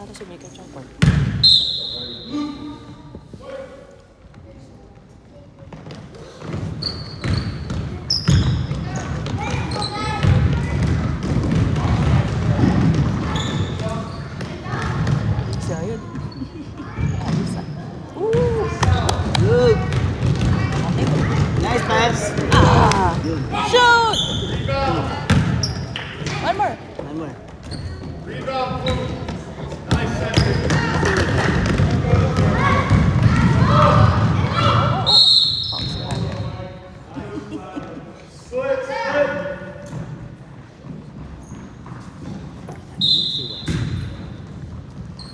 Para sumikat yung part. Isa yun. Ayos ah. Good. Nice pass. Ah! Good. Shoot! One more. One more.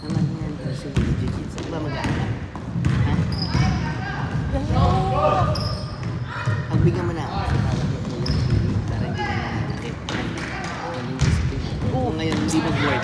Naman yan kasi jiu-jitsu. Ba mag-aaral? Ha? Pagbigyan mo na ako sa tawag mo yung para hindi na nakakakit. Kung ngayon hindi mag-work.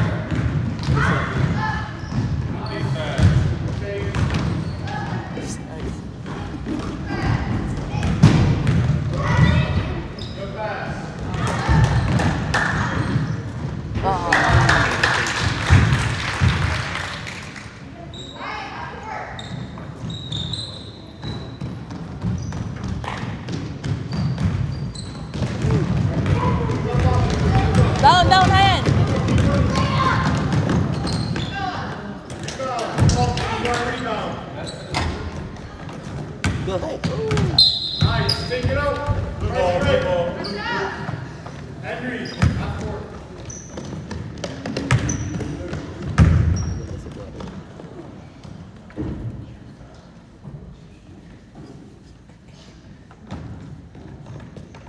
Down, down, hand. Go ahead. Nice, take it out. Good ball. Henry, up for it.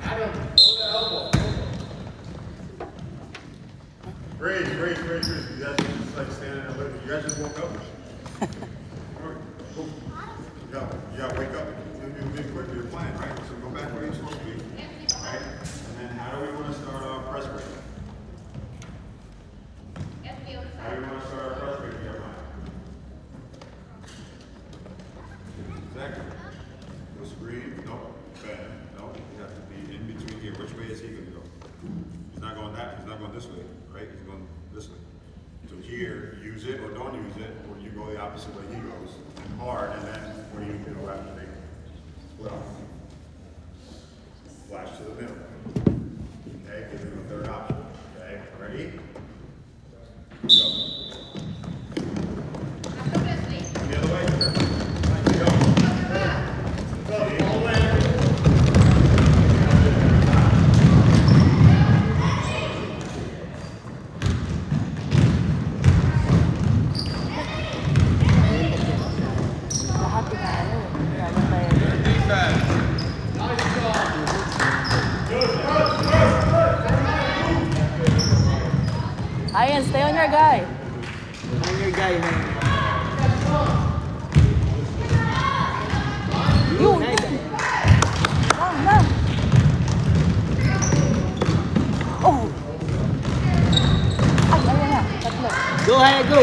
Adam, go to the elbow. Raise. You guys just like standing there. You guys just woke up. All right, go. You gotta wake up. You'll be quick. You're playing, right? So go back where you're supposed to be. Right? And then how do we want to start our press break? How do we want to start our press break, Jeremiah? Exactly. Go screen. Nope. Bad. Nope. You have to be in between here. Which way is he going to go? He's not going that. He's not going this way, right? He's going this way. So here, use it or don't use it, or you go the opposite way he goes. Hard, and then what do you do after they well, flash to the middle. Okay, give him a third option. Okay, ready? Go. The other way. Go. All in. Lahat na ano. Maraming tayo. Ayan, stay on your guy. I'm your guy, man. Yun. Nice. Lang. Oh. Ay, ayan na. Tatlo. Go ahead, go.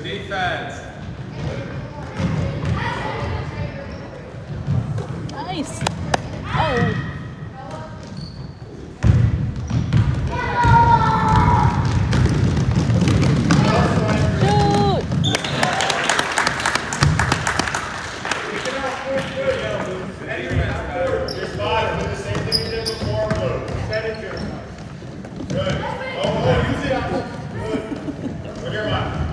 Defense. Nice. Oh. Shoot. Your spot. Do the same thing you did before. Good. Set it, Jeremiah. Good. Oh, use it. Good. Look here, Mike.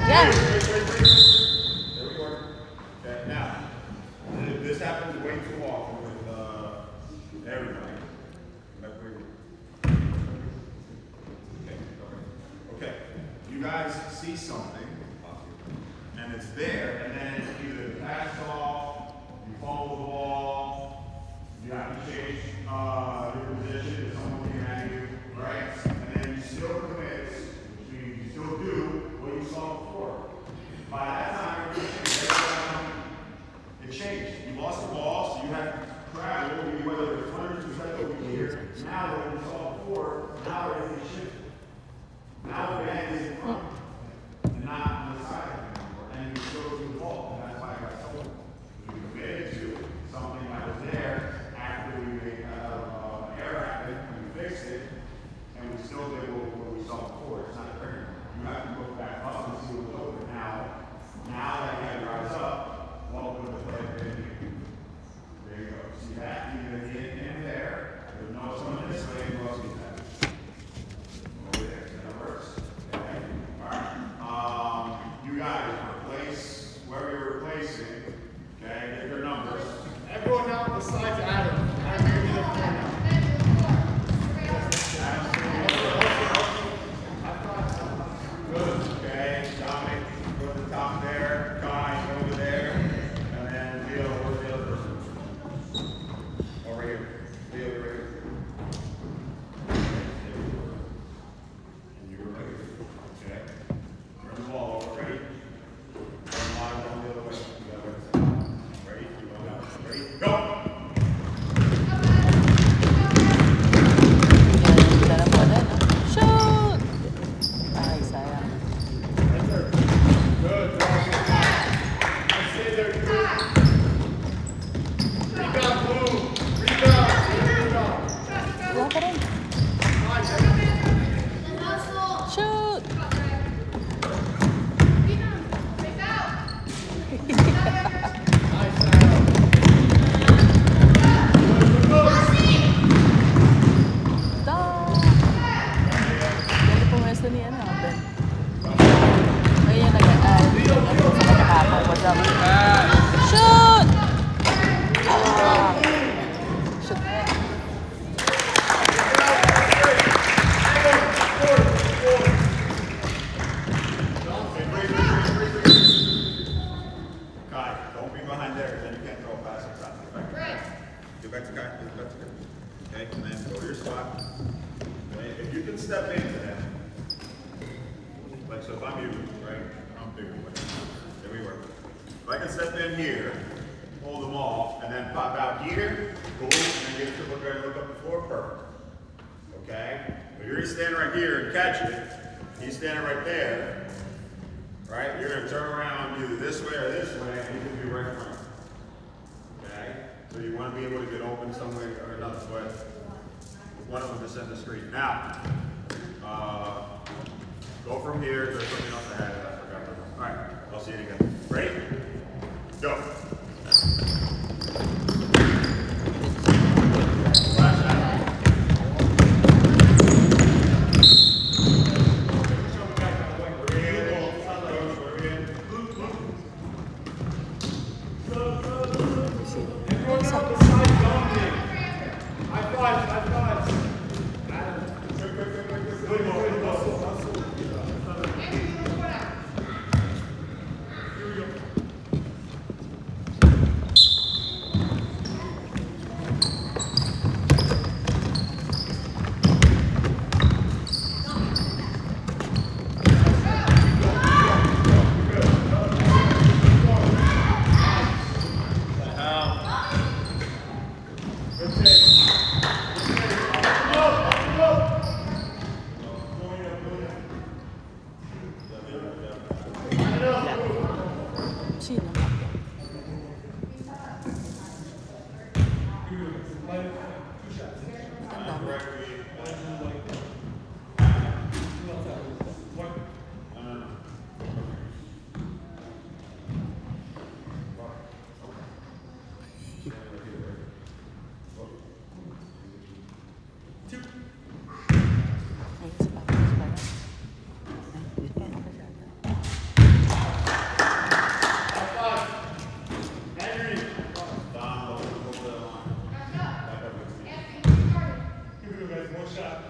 Yan. There we go. Okay, now, this happens way too often with everybody. Okay, you guys see something, and it's there, and then either pass off, you fumble the ball, you have to change your position if someone came at you, right? And then you still commit, which means you still do what you saw before. Okay, and then go to your spot. Okay, if you can step into him, like so if I'm you, right? I'm bigger, right? There we work. If I can step in here, hold them all, and then pop out here, boom, and then get a triple drag and look up the floor, perfect. Okay? If you're gonna stand right here and catch it, he's standing right there, right? You're gonna turn around either this way or this way, and he's gonna be right in front. Okay? So you wanna be able to get open some way or another, but one of them to send the screen. Now, go from here, there's something else I had, I forgot. All right, I'll see you again. Ready? Go. Sino? Ang dami. Ayun, si Papa, si Papa. Ano masyado?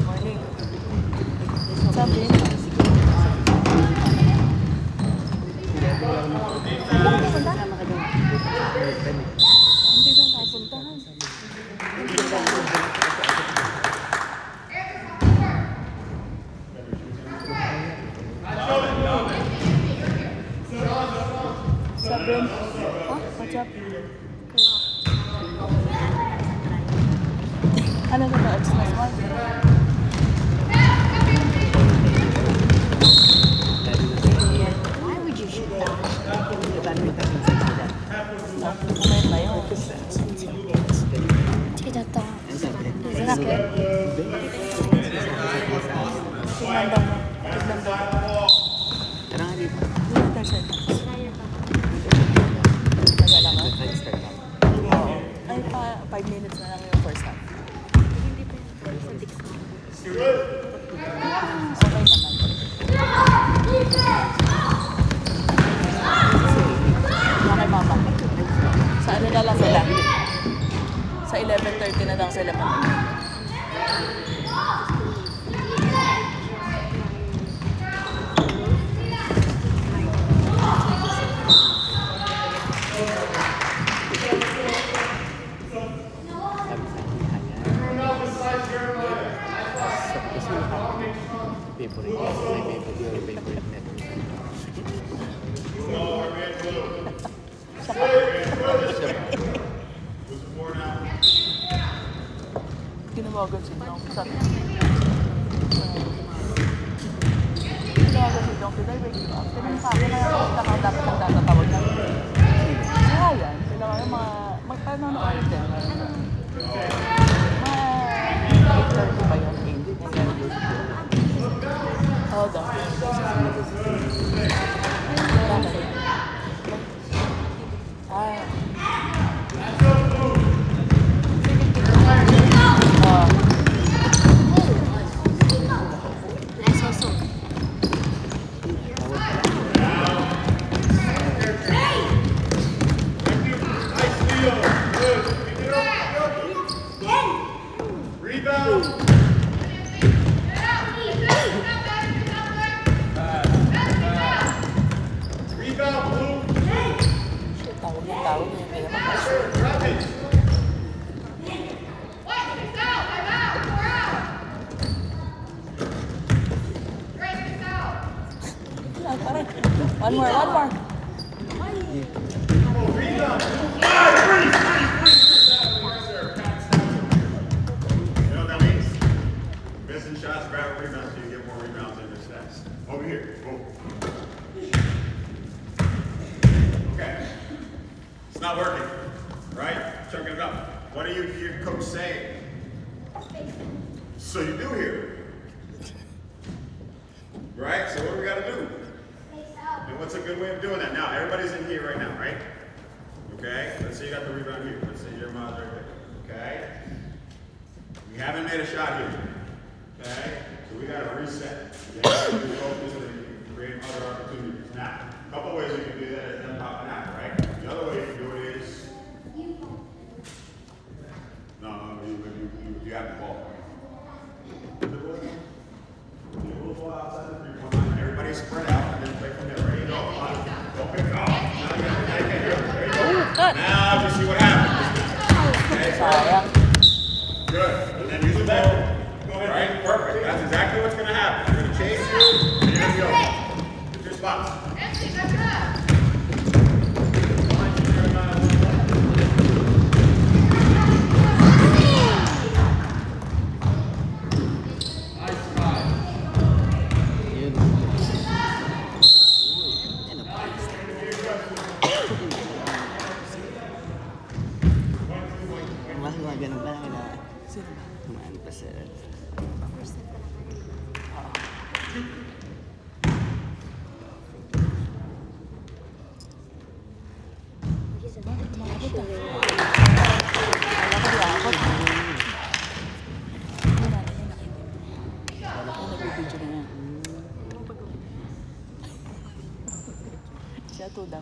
Morning. Sabi na. Hindi doon kapuntahan. Sabi na. What's up? Ano na ba? It's not one. Why would you shoot that? The battery doesn't say that. Kumain na yun. Tita, Ang sabi. sakit. Tingnan daw mo. Tignan daw mo. Tara nga dito. Hindi na 10 seconds. Magala ka? Start lang. Oo. Ay, 5 minutes na lang yung first half. Okay naman. Okay, mama. Sa ano na lang sila? Sa 11:30 na lang sila. Favorite. My favorite net. Tinawagan sila. Sabi. tinanong si Darwin, tinanong sa akin na kita ka dapat ang tatatawag na. Si Ryan, sila kayo magpanonood din. Mga 8:30 ba yun? Oo daw. Ah. Tawag niya, hindi naman kasi. Parang, one more. You know what that means? Missing shots, grab rebounds, so you get more rebounds in your stats. Over here. Go. Okay. It's not working, right? Chunking it up. What do you hear coach saying? So you do hear it. Right? So what do we got to do? And what's a good way of doing that? Now, everybody's in here right now, right? Okay? Let's say you got the rebound here. Let's say Jeremiah's right there. Okay? We haven't made a shot here. Okay? So we got to reset. We have to focus and create other opportunities. Now, a couple ways you can do that is them popping out, right? The other way you can do it is... No, you have the ball. Everybody spread out and then play from there. Ready? Go pick it off. Now you got the here. There you go. Now you see what happens. Okay, so good. And then use the ball. Right? Perfect. That's exactly what's going to happen. They're going to chase you. And you're going to go. Get your spots. Ganun pa lang kailangan. Sino ba? Kumaan pa sa... Siya to daw.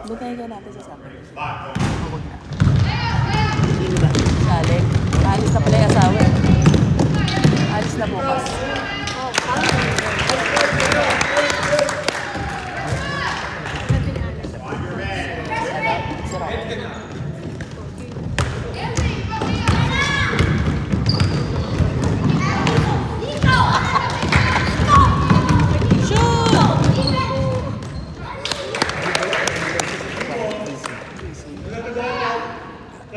Butahin ka natin sa sabi. Huwag na. Salik. Alis na pala yung asawa. Alis na bukas. Sarap.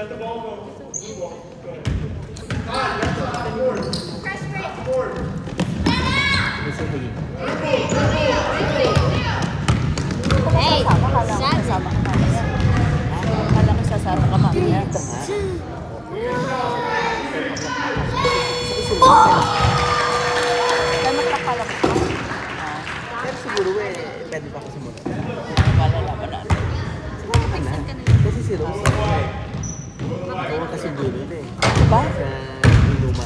Let the ball go. Go ahead. Off the board. Off the board. Hey, kasama ka mamaya. Kala ko sasama ka mamaya. Damat na pala ko. Pero siguro pwede pa ako sumunod. Malalaman natin. Kasi si Rose, ako kasi dulo eh. Diba? Sa